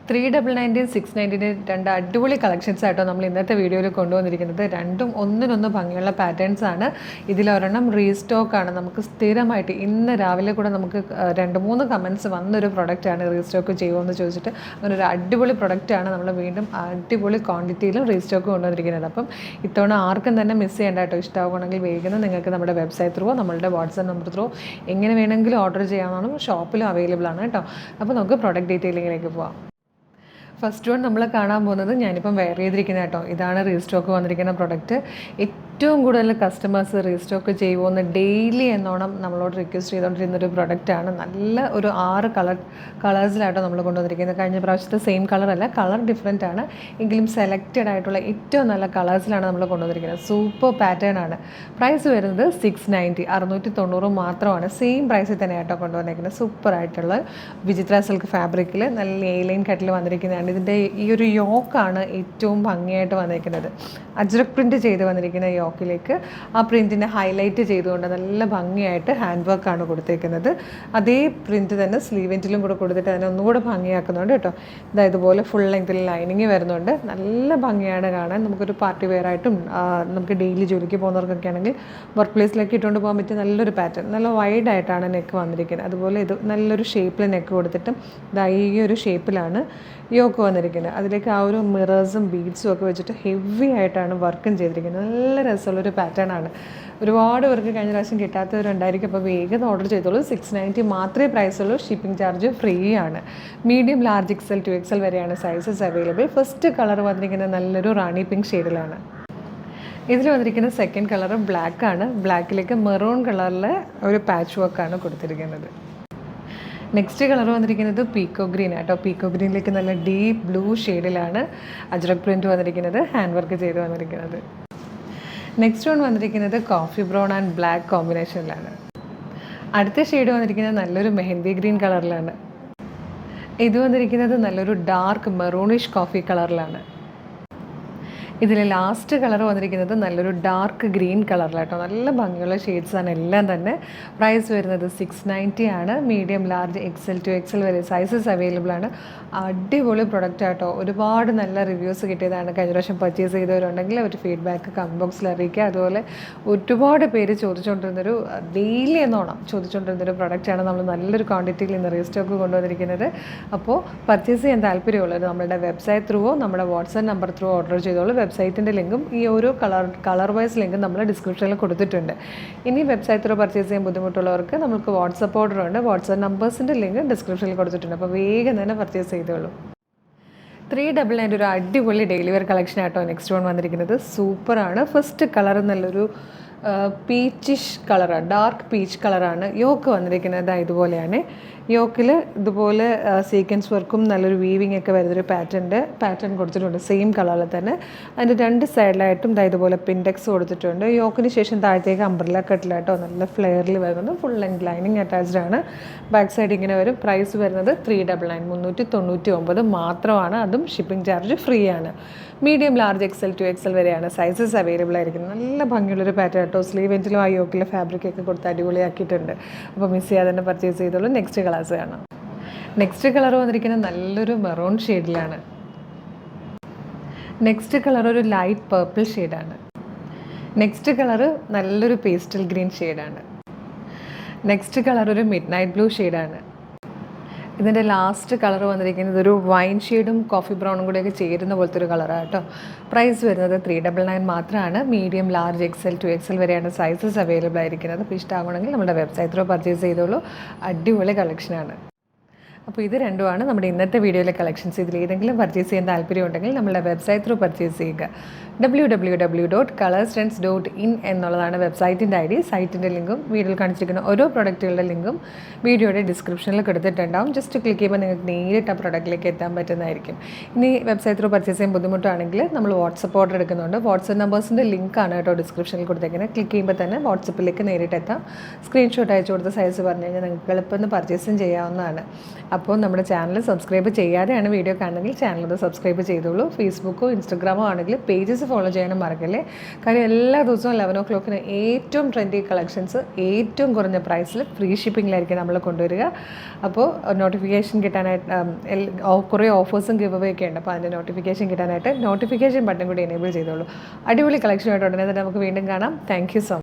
399 699 രണ്ട് അടിപൊളി കളക്ഷൻസ് ആയിട്ടോ നമ്മൾ ഇന്നത്തെ വീഡിയോയിൽ കൊണ്ടുവന്നിരിക്കുന്നത്. രണ്ടും ഒന്നിനൊന്ന് ഭംഗിയുള്ള പാറ്റേൺസ് ആണ്. ഇതിലൊരെണ്ണം റീസ്റ്റോക്ക് ആണ്. നമുക്ക് സ്ഥിരമായിട്ട് ഇന്ന് രാവിലെ കൂടെ നമുക്ക് 2-3 കമൻറ്റ്സ് വന്നൊരു പ്രൊഡക്റ്റാണ് റീസ്റ്റോക്ക് ചെയ്യുമോ ചോദിച്ചിട്ട്. അങ്ങനെ ഒരു അടിപൊളി പ്രൊഡക്റ്റാണ് നമ്മൾ വീണ്ടും അടിപൊളി ക്വാണ്ടിറ്റിയിലും റീസ്റ്റോക്ക് കൊണ്ടുവന്നിരിക്കുന്നത്. അപ്പം ഇത്തവണ ആർക്കും തന്നെ മിസ് ചെയ്യേണ്ട കേട്ടോ. ഇഷ്ടമാവുകയാണെങ്കിൽ വേഗം നിങ്ങൾക്ക് നമ്മുടെ വെബ്സൈറ്റ് ത്രൂ നമ്മളുടെ വാട്സാപ്പ് നമ്പർ ത്രൂ എങ്ങനെ വേണമെങ്കിലും ഓർഡർ ചെയ്യാവുന്നതാണ്. ഷോപ്പിലും അവൈലബിൾ ആണ് കേട്ടോ. അപ്പോൾ നമുക്ക് പ്രൊഡക്റ്റ് ഡീറ്റെയിലിങ്ങിലേക്ക് പോവാം. ഫസ്റ്റ് വൺ നമ്മൾ കാണാൻ പോകുന്നത് ഞാനിപ്പം വെയർ ചെയ്തിരിക്കുന്നത് കേട്ടോ. ഇതാണ് റീസ്റ്റോക്ക് വന്നിരിക്കുന്ന പ്രൊഡക്റ്റ്. ഏറ്റവും കൂടുതൽ കസ്റ്റമേഴ്സ് റീസ്റ്റോക്ക് ചെയ്യുമെന്ന് ഡെയിലി എന്നോണം നമ്മളോട് റിക്വസ്റ്റ് ചെയ്തുകൊണ്ടിരുന്നൊരു പ്രൊഡക്റ്റാണ്. നല്ല ഒരു 6 കളേഴ്സിലായിട്ടോ നമ്മൾ കൊണ്ടുവന്നിരിക്കുന്നത്. കഴിഞ്ഞ പ്രാവശ്യത്തെ സെയിം കളറല്ല, കളർ ഡിഫറെൻ്റ് ആണ് എങ്കിലും സെലക്റ്റഡ് ആയിട്ടുള്ള ഏറ്റവും നല്ല കളേഴ്സിലാണ് നമ്മൾ കൊണ്ടുവന്നിരിക്കുന്നത്. സൂപ്പർ പാറ്റേൺ ആണ്. പ്രൈസ് വരുന്നത് 690 690 മാത്രമാണ്. സെയിം പ്രൈസിൽ തന്നെ ആയിട്ടോ കൊണ്ടുവന്നിരിക്കുന്നത്. സൂപ്പറായിട്ടുള്ള വിചിത്ര സിൽക്ക് ഫാബ്രിക്കിൽ നല്ല എ-ലൈൻ കട്ടിൽ വന്നിരിക്കുന്നതാണ്. ഇതിൻ്റെ ഈ ഒരു യോക്കാണ് ഏറ്റവും ഭംഗിയായിട്ട് വന്നിരിക്കുന്നത്. അജ്രക് പ്രിൻറ്റ് ചെയ്ത് വന്നിരിക്കുന്ന യോക്കിലേക്ക് ആ പ്രിൻറ്റിനെ ഹൈലൈറ്റ് ചെയ്തുകൊണ്ട് നല്ല ഭംഗിയായിട്ട് ഹാൻഡ് വർക്കാണ് കൊടുത്തേക്കുന്നത്. അതേ പ്രിൻറ്റ് തന്നെ സ്ലീവെൻറ്റിലും കൂടെ കൊടുത്തിട്ട് അതിനെ ഒന്നുകൂടെ ഭംഗിയാക്കുന്നുണ്ട് കേട്ടോ. ഇതുപോലെ ഫുൾ ലെങ്ത്തിൽ ലൈനിങ് വരുന്നുണ്ട്. നല്ല ഭംഗിയാണ് കാണാൻ. നമുക്കൊരു പാർട്ടി വെയർ ആയിട്ടും നമുക്ക് ഡെയിലി ജോലിക്ക് പോകുന്നവർക്കൊക്കെ ആണെങ്കിൽ വർക്ക് പ്ലേസിലേക്ക് ഇട്ടുകൊണ്ട് പോകാൻ പറ്റിയ നല്ലൊരു പാറ്റേൺ. നല്ല വൈഡായിട്ടാണ് നെക്ക് വന്നിരിക്കുന്നത്. അതുപോലെ ഇത് നല്ലൊരു ഷേപ്പിൽ നെക്ക് കൊടുത്തിട്ടും ഈ ഒരു ഷേപ്പിലാണ് യോക്ക് വന്നിരിക്കുന്നത്. അതിലേക്ക് ആ ഒരു മിറേഴ്സും ബീഡ്സും ഒക്കെ വെച്ചിട്ട് ഹെവി ആയിട്ടാണ് വർക്കും ചെയ്തിരിക്കുന്നത്. നല്ല രസമുള്ളൊരു പാറ്റേൺ ആണ്. ഒരുപാട് പേർക്ക് കഴിഞ്ഞ പ്രാവശ്യം കിട്ടാത്തവരുണ്ടായിരിക്കും. അപ്പോൾ വേഗം ഓർഡർ ചെയ്തോളൂ. 690 മാത്രമേ പ്രൈസുള്ളൂ. ഷിപ്പിംഗ് ചാർജ് ഫ്രീ ആണ്. Medium, large, XL to XL വരെയാണ് സൈസസ് അവൈലബിൾ. ഫസ്റ്റ് കളർ വന്നിരിക്കുന്നത് നല്ലൊരു റാണി പിങ്ക് ഷെയ്ഡിലാണ്. ഇതിൽ വന്നിരിക്കുന്ന സെക്കൻഡ് കളർ ബ്ലാക്ക് ആണ്. ബ്ലാക്കിലേക്ക് മെറൂൺ കളറിൽ ഒരു പാച്ച് വർക്കാണ് കൊടുത്തിരിക്കുന്നത്. നെക്സ്റ്റ് കളർ വന്നിരിക്കുന്നത് പീക്കോ ഗ്രീൻ ആട്ടോ. പീക്കോ ഗ്രീനിലേക്ക് നല്ല ഡീപ്പ് ബ്ലൂ ഷെയ്ഡിലാണ് അജ്രക് പ്രിൻറ്റ് വന്നിരിക്കുന്നത്, ഹാൻഡ് വർക്ക് ചെയ്ത് വന്നിരിക്കുന്നത്. നെക്സ്റ്റ് വൺ വന്നിരിക്കുന്നത് കോഫി ബ്രൗൺ ആൻഡ് ബ്ലാക്ക് കോമ്പിനേഷനിലാണ്. അടുത്ത ഷെയ്ഡ് വന്നിരിക്കുന്നത് നല്ലൊരു മെഹന്തി ഗ്രീൻ കളറിലാണ്. ഇത് വന്നിരിക്കുന്നത് നല്ലൊരു ഡാർക്ക് മെറൂണിഷ് കോഫി കളറിലാണ്. ഇതിൽ ലാസ്റ്റ് കളർ വന്നിരിക്കുന്നത് നല്ലൊരു ഡാർക്ക് ഗ്രീൻ കളറിലാട്ടോ. നല്ല ഭംഗിയുള്ള ഷെയ്ഡ്സാണ് എല്ലാം തന്നെ. പ്രൈസ് വരുന്നത് 690 ആണ്. Medium, large, XL to XL വരെ സൈസസ് അവൈലബിൾ ആണ്. അടിപൊളി പ്രൊഡക്റ്റ് ആട്ടോ. ഒരുപാട് നല്ല റിവ്യൂസ് കിട്ടിയതാണ്. കഴിഞ്ഞ പ്രാവശ്യം പർച്ചേസ് ചെയ്തവരുണ്ടെങ്കിൽ ഒരു ഫീഡ്ബാക്ക് കമൻറ്റ് ബോക്സിൽ അറിയിക്കുക. അതുപോലെ ഒരുപാട് പേര് ചോദിച്ചുകൊണ്ടിരുന്നൊരു ഡെയിലി എന്നോണം ചോദിച്ചുകൊണ്ടിരുന്നൊരു പ്രൊഡക്റ്റാണ് നമ്മൾ നല്ലൊരു ക്വാണ്ടിറ്റിയിൽ ഇന്ന് റീസ്റ്റോക്ക് കൊണ്ടുവന്നിരിക്കുന്നത്. അപ്പോൾ പർച്ചേസ് ചെയ്യാൻ താല്പര്യമുള്ളത് നമ്മുടെ വെബ്സൈറ്റ് ത്രൂവോ നമ്മുടെ വാട്സാപ്പ് നമ്പർ ത്രൂ ഓർഡർ ചെയ്തോളൂ. വെബ്സൈറ്റിൻ്റെ ലിങ്കും ഈ ഓരോ കളർ വൈസ് ലിങ്കും നമ്മൾ ഡിസ്ക്രിപ്ഷനിൽ കൊടുത്തിട്ടുണ്ട്. ഇനി വെബ്സൈറ്റ് ത്രൂ പർച്ചേസ് ചെയ്യാൻ ബുദ്ധിമുട്ടുള്ളവർക്ക് നമുക്ക് വാട്സപ്പ് ഓർഡർ ഉണ്ട്. വാട്സപ്പ് നമ്പേഴ്സിൻ്റെ ലിങ്ക് ഡിസ്ക്രിപ്ഷനിൽ കൊടുത്തിട്ടുണ്ട്. അപ്പോൾ വേഗം തന്നെ പർച്ചേസ് ചെയ്തോളൂ. 399 ഒരു അടിപൊളി ഡെയിലി വെയർ കളക്ഷൻ ആട്ടോ നെക്സ്റ്റ് വൺ വന്നിരിക്കുന്നത്. സൂപ്പറാണ്. ഫസ്റ്റ് കളർ നല്ലൊരു പീച്ചിഷ് കളറാണ്, ഡാർക്ക് പീച്ച് കളറാണ്. യോക്ക് വന്നിരിക്കുന്നത് ഇതുപോലെയാണ്. യോക്കിൽ ഇതുപോലെ സീക്വൻസ് വർക്കും നല്ലൊരു വീവിങ് ഒക്കെ വരുന്നൊരു പാറ്റേൺ കൊടുത്തിട്ടുണ്ട്. സെയിം കളറിൽ തന്നെ. അതിൻ്റെ 2 സൈഡിലായിട്ടും ഇതുപോലെ പിൻഡെക്സ് കൊടുത്തിട്ടുണ്ട്. യോക്കിന് ശേഷം താഴത്തേക്ക് അംബ്രല്ല കട്ടിലായിട്ടോ നല്ല ഫ്ലെയറിൽ വരുന്നത്. ഫുൾ ലെങ്ത് ലൈനിങ് അറ്റാച്ച്ഡ് ആണ്. ബാക്ക് സൈഡ് ഇങ്ങനെ വരും. പ്രൈസ് വരുന്നത് 399 399 മാത്രമാണ്. അതും ഷിപ്പിംഗ് ചാർജ് ഫ്രീ ആണ്. Medium, large, XL to XL വരെയാണ് സൈസസ് അവൈലബിൾ ആയിരിക്കുന്നത്. നല്ല ഭംഗിയുള്ളൊരു പാറ്റേൺ കേട്ടോ. സ്ലീവെൻറ്റിലും ആ യോക്കിലെ ഫാബ്രിക്കൊക്കെ കൊടുത്ത് അടിപൊളിയാക്കിയിട്ടുണ്ട്. അപ്പോൾ മിസ് ചെയ്യാതെ തന്നെ പർച്ചേസ് ചെയ്തോളൂ. നെക്സ്റ്റ് കളേഴ്സ് കാണാം. നെക്സ്റ്റ് കളർ വന്നിരിക്കുന്നത് നല്ലൊരു മെറൂൺ ഷെയ്ഡിലാണ്. നെക്സ്റ്റ് കളർ ഒരു ലൈറ്റ് പർപ്പിൾ ഷെയ്ഡാണ്. നെക്സ്റ്റ് കളർ നല്ലൊരു പേസ്റ്റൽ ഗ്രീൻ ഷെയ്ഡാണ്. നെക്സ്റ്റ് കളർ ഒരു മിഡ് നൈറ്റ് ബ്ലൂ ഷെയ്ഡാണ്. ഇതിൻ്റെ ലാസ്റ്റ് കളർ വന്നിരിക്കുന്നത് ഒരു വൈൻ ഷെയ്ഡും കോഫി ബ്രൗണും കൂടെയൊക്കെ ചേരുന്ന പോലത്തെ ഒരു കളറാണ് കേട്ടോ. പ്രൈസ് വരുന്നത് 399 മാത്രമാണ്. Medium, large, XL to XL വരെയാണ് സൈസസ് അവൈലബിൾ ആയിരിക്കുന്നത്. അപ്പോൾ ഇഷ്ടമാകണമെങ്കിൽ നമ്മുടെ വെബ്സൈറ്റ് ത്രൂ പർച്ചേസ് ചെയ്തോളൂ. അടിപൊളി കളക്ഷനാണ്. അപ്പോൾ ഇത് രണ്ടുമാണ് നമ്മുടെ ഇന്നത്തെ വീഡിയോയിലെ കളക്ഷൻസ്. ഇതിൽ ഏതെങ്കിലും പർച്ചേസ് ചെയ്യാൻ താല്പര്യമുണ്ടെങ്കിൽ നമ്മുടെ വെബ്സൈറ്റ് ത്രൂ പർച്ചേസ് ചെയ്യുക. www.colorstrends.in എന്നുള്ളതാണ് വെബ്സൈറ്റിൻ്റെ ID. സൈറ്റിൻ്റെ ലിങ്കും വീഡിയോയിൽ കാണിച്ചിരിക്കുന്ന ഓരോ പ്രൊഡക്റ്റുകളുടെ ലിങ്കും വീഡിയോയുടെ ഡിസ്ക്രിപ്ഷനിൽ കൊടുത്തിട്ടുണ്ടാവും. ജസ്റ്റ് ക്ലിക്ക് ചെയ്യുമ്പോൾ നിങ്ങൾക്ക് നേരിട്ട് ആ പ്രൊഡക്റ്റിലേക്ക് എത്താൻ പറ്റുന്നതായിരിക്കും. ഇനി വെബ്സൈറ്റ് ത്രൂ പർച്ചേസ് ചെയ്യാൻ ബുദ്ധിമുട്ടാണെങ്കിൽ നമ്മൾ വാട്സപ്പ് ഓർഡർ എടുക്കുന്നുണ്ട്. വാട്സപ്പ് നമ്പേഴ്സിൻ്റെ ലിങ്കാണ് കേട്ടോ ഡിസ്ക്രിപ്ഷനിൽ കൊടുത്തേക്കുന്നത്. ക്ലിക്ക് ചെയ്യുമ്പോൾ തന്നെ വാട്സപ്പിലേക്ക് നേരിട്ട് എത്താം. സ്ക്രീൻഷോട്ട് അയച്ചു കൊടുത്ത സൈസ് പറഞ്ഞു കഴിഞ്ഞാൽ നിങ്ങൾക്ക് എളുപ്പം പർച്ചേസും ചെയ്യാവുന്നതാണ്. അപ്പോൾ നമ്മുടെ ചാനൽ സബ്സ്ക്രൈബ് ചെയ്യാതെയാണ് വീഡിയോ കാണുന്നതെങ്കിൽ ചാനൽ സബ്സ്ക്രൈബ് ചെയ്തോളൂ. ഫേസ്ബുക്കോ ഇൻസ്റ്റഗ്രാമോ ആണെങ്കിൽ പേജസ് ഫോളോ ചെയ്യാനും മറക്കല്ലേ. കാര്യം എല്ലാ ദിവസവും 11 o'clock ഏറ്റവും ട്രെൻഡി കളക്ഷൻസ് ഏറ്റവും കുറഞ്ഞ പ്രൈസിൽ ഫ്രീ ഷിപ്പിങ്ങിലായിരിക്കും നമ്മൾ കൊണ്ടുവരിക. അപ്പോൾ നോട്ടിഫിക്കേഷൻ കിട്ടാനായിട്ട് കുറേ ഓഫേഴ്സും ഗിവ് അവേ ഒക്കെ ഉണ്ട്. അപ്പോൾ അതിൻ്റെ നോട്ടിഫിക്കേഷൻ കിട്ടാനായിട്ട് നോട്ടിഫിക്കേഷൻ ബട്ടൺ കൂടി എനേബിൾ ചെയ്തോളൂ. അടിപൊളി കളക്ഷനായിട്ട് ഉടനെ തന്നെ നമുക്ക് വീണ്ടും കാണാം. Thank you so much.